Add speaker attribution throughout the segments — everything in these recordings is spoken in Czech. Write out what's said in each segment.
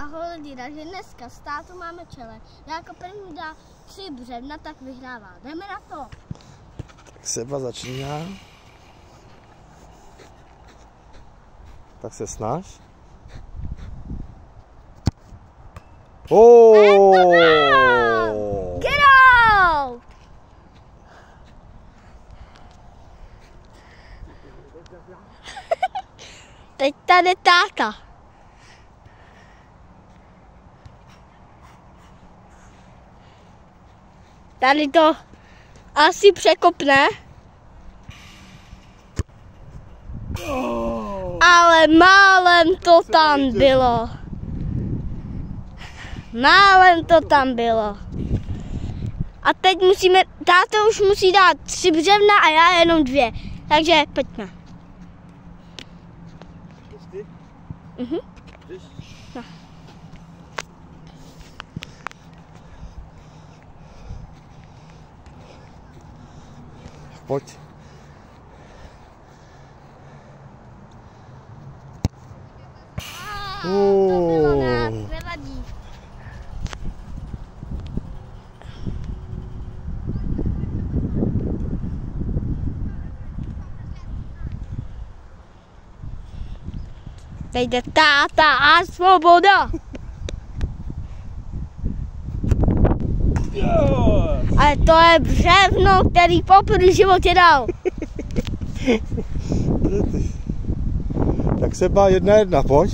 Speaker 1: Ahoj lidi, takže dneska s tátou máme challenge. Jako první dá 3 břevna, tak vyhrává. Jdeme na to.
Speaker 2: Tak Seba začíná. Tak se snaž.
Speaker 1: Get out! Teď tady táta. Tady to asi překopne. Ale málem to tam bylo. Málem to tam bylo. A teď musíme, táta už musí dát 3 břevna a já jenom 2. Takže pojďme. Mhm. No.
Speaker 2: Pojď.
Speaker 1: To bylo nás, nevadí. Teď jde táta a svoboda. Ale to je břevno, který poprvé v životě dal.
Speaker 2: Tak Seba 1-1, pojď.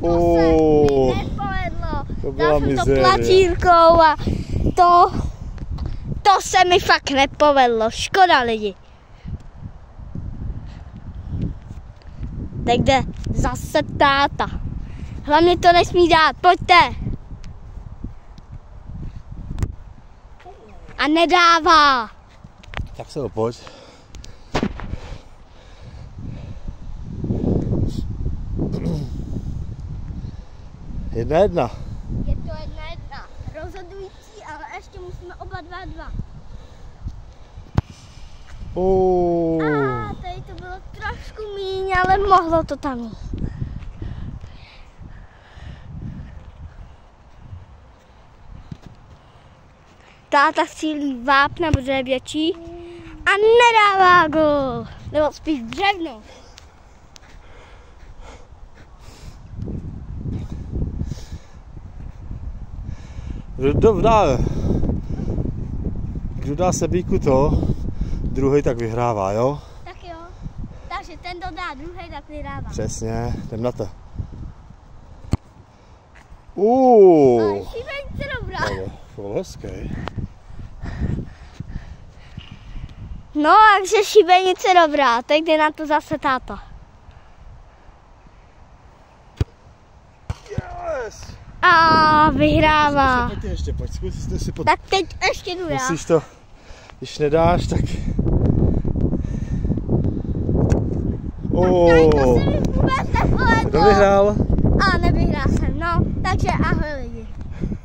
Speaker 1: To se mi nepovedlo.
Speaker 2: To byla
Speaker 1: Dal jsem to
Speaker 2: mizérie.
Speaker 1: platírkou a to se mi fakt nepovedlo. Škoda lidi. Tak jde zase táta. Hlavně to nesmí dát, pojďte. A nedává.
Speaker 2: Tak se pojď. Jedna.
Speaker 1: Je to 1-1. Rozhodující, ale ještě musíme oba 2-2. Tady to bylo trošku míň, ale mohlo to tam jít. Táta střílí vápna, protože je větší a nedává gól. Nebo spíš břevno.
Speaker 2: Kdo dá Sebíku to, druhý tak vyhrává, jo?
Speaker 1: Tak jo. Takže ten, kdo dá druhý, tak vyhrává.
Speaker 2: Přesně, jdem na to.
Speaker 1: Ale šibenice dobrá.
Speaker 2: To byl hezký.
Speaker 1: No, takže šibenice dobrá. Teď jde na to zase táta.
Speaker 2: Yes!
Speaker 1: A vyhrává.
Speaker 2: Pojď ještě, zkuste si
Speaker 1: Tak teď ještě jdu já.
Speaker 2: Musíš to, když nedáš, tak...